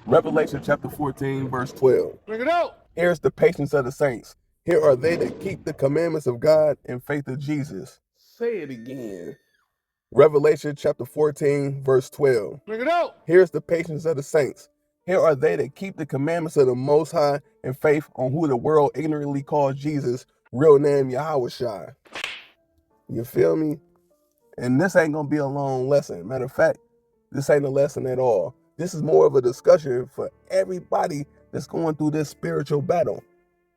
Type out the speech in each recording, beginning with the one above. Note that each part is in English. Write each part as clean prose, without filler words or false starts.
Revelation chapter 14, verse 12. Bring it out. Here's the patience of the saints. Here are they that keep the commandments of God and faith of Jesus. Say it again. Revelation chapter 14, verse 12. Bring it out. Here's the patience of the saints. Here are they that keep the commandments of the Most High and faith on who the world ignorantly calls Jesus, real name Yahushua. You feel me? And this ain't gonna be a long lesson. Matter of fact, this ain't a lesson at all. This is more of a discussion for everybody that's going through this spiritual battle.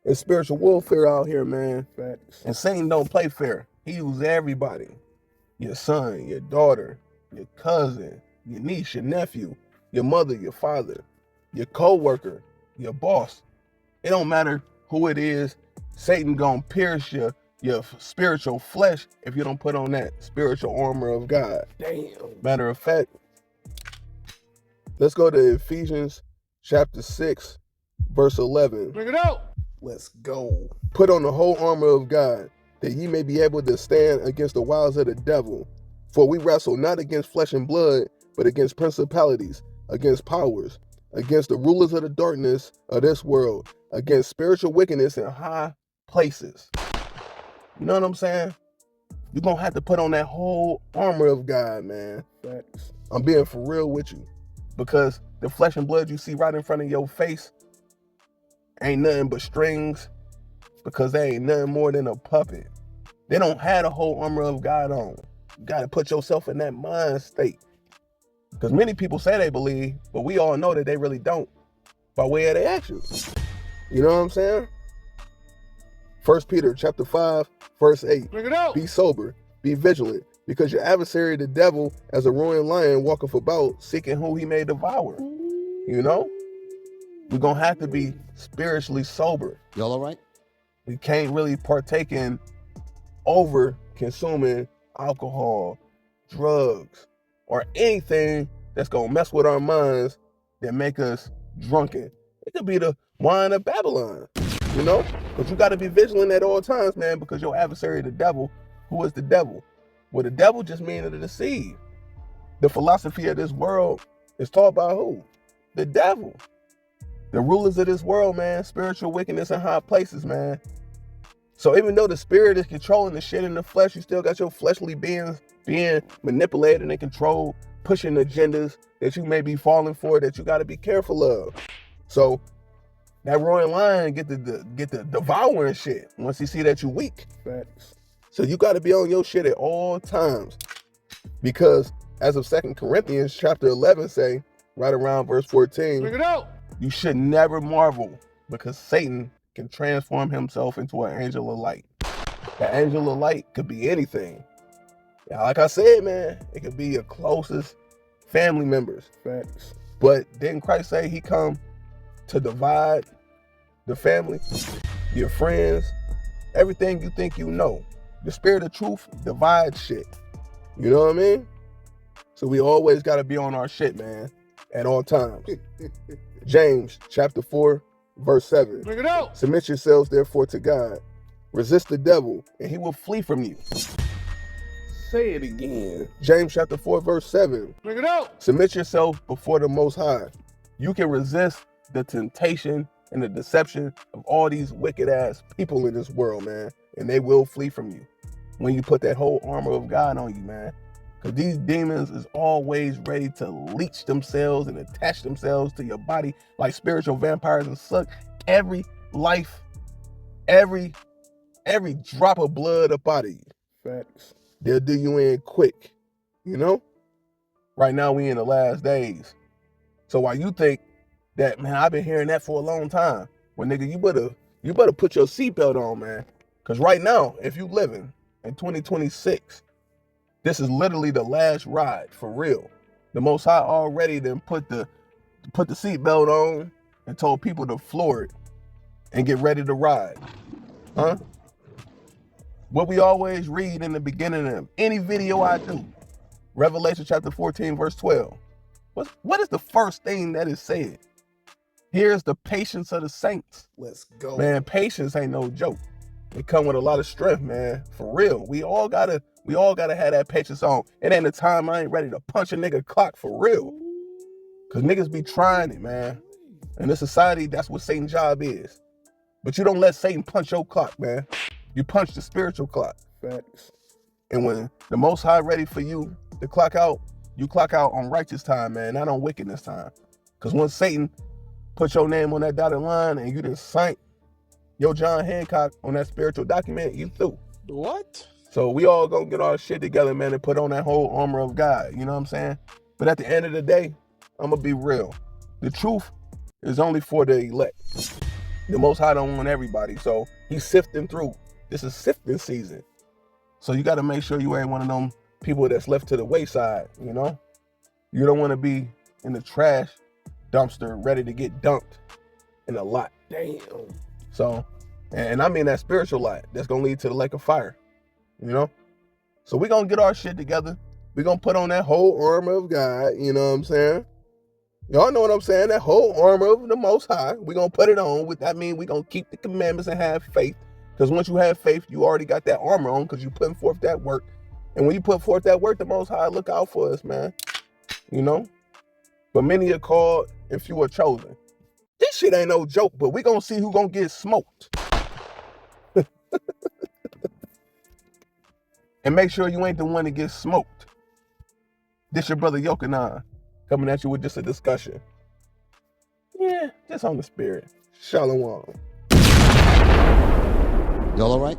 It's spiritual warfare out here, man. Facts. And Satan don't play fair. He uses everybody. Your son, your daughter, your cousin, your niece, your nephew, your mother, your father, your co-worker, your boss. It don't matter who it is. Satan gonna pierce your spiritual flesh if you don't put on that spiritual armor of God. Damn. Matter of fact, let's go to Ephesians chapter 6, verse 11. Bring it out. Let's go. Put on the whole armor of God, that ye may be able to stand against the wiles of the devil. For we wrestle not against flesh and blood, but against principalities, against powers, against the rulers of the darkness of this world, against spiritual wickedness in high places. You know what I'm saying? You're going to have to put on that whole armor of God, man. Facts. I'm being for real with you. Because the flesh and blood you see right in front of your face ain't nothing but strings, because they ain't nothing more than a puppet. They don't have the whole armor of God on. You got to put yourself in that mind state. Because many people say they believe, but we all know that they really don't by way of their actions. You know what I'm saying? 1 Peter chapter 5, verse 8. Bring it out. Be sober, be vigilant, because your adversary, the devil, as a roaring lion, walketh about, seeking who he may devour. You know? We're going to have to be spiritually sober. Y'all all right? We can't really partake in over consuming alcohol, drugs, or anything that's going to mess with our minds that make us drunken. It could be the wine of Babylon, you know? But you got to be vigilant at all times, man, because your adversary, the devil, who is the devil? Well, the devil just means to deceive. The philosophy of this world is taught by who? The devil. The rulers of this world, man, spiritual wickedness in high places, man. So even though the spirit is controlling the shit in the flesh, you still got your fleshly beings being manipulated and controlled, pushing agendas that you may be falling for that you got to be careful of. So that roaring lion get the devouring shit once he see that you weak. Facts. So you got to be on your shit at all times, because as of 2 Corinthians chapter 11 say, right around verse 14, Bring it out. you should never marvel, because Satan can transform himself into an angel of light. The angel of light could be anything. Yeah, like I said, man, it could be your closest family members. Facts. But didn't Christ say he come to divide the family, your friends, everything you think you know? The spirit of truth divides shit. You know what I mean? So we always got to be on our shit, man, at all times. James chapter 4, verse 7. Bring it out. Submit yourselves therefore to God. Resist the devil, and he will flee from you. Say it again. James chapter 4, verse 7. Bring it out. Submit yourself before the Most High. You can resist the temptation and the deception of all these wicked ass people in this world, man, and they will flee from you when you put that whole armor of God on you, man. Because these demons is always ready to leech themselves and attach themselves to your body like spiritual vampires and suck every life, every drop of blood up out of you. Facts. They'll do you in quick, you know? Right now we in the last days. So while you think that, man, I've been hearing that for a long time, well, nigga, you better put your seatbelt on, man. Because right now, if you living in 2026, this is literally the last ride, for real. The Most High already then put the seatbelt on and told people to floor it and get ready to ride. Huh? What we always read in the beginning of any video I do, Revelation chapter 14, verse 12. What is the first thing that is said? Here's the patience of the saints. Let's go. Man, patience ain't no joke. It come with a lot of strength, man. For real. We all gotta have that patience on. It ain't a time I ain't ready to punch a nigga clock, for real. Because niggas be trying it, man. In this society, that's what Satan's job is. But you don't let Satan punch your clock, man. You punch the spiritual clock. Facts. And when the Most High ready for you to clock out, you clock out on righteous time, man, not on wickedness time. Because once Satan put your name on that dotted line and you just signed your John Hancock on that spiritual document, you through. What? So we all gonna get our shit together, man, and put on that whole armor of God. You know what I'm saying? But at the end of the day, I'm gonna be real. The truth is only for the elect. The Most High don't want everybody, so he's sifting through. This is sifting season. So you gotta make sure you ain't one of them people that's left to the wayside, you know? You don't wanna be in the trash dumpster ready to get dumped in a lot. Damn. So, and I mean that spiritual lot that's gonna lead to the lake of fire, you know? So we gonna get our shit together. We gonna put on that whole armor of God, you know what I'm saying? Y'all know what I'm saying? That whole armor of the Most High. We gonna put it on. With that mean we gonna keep the commandments and have faith. Because once you have faith, you already got that armor on because you putting forth that work. And when you put forth that work, the Most High look out for us, man. You know? But many are called and few are chosen. This shit ain't no joke, but we gonna see who gonna get smoked. And make sure you ain't the one that gets smoked. This your brother Yochanan coming at you with just a discussion. Yeah, just on the spirit. Shalom. Y'all all right?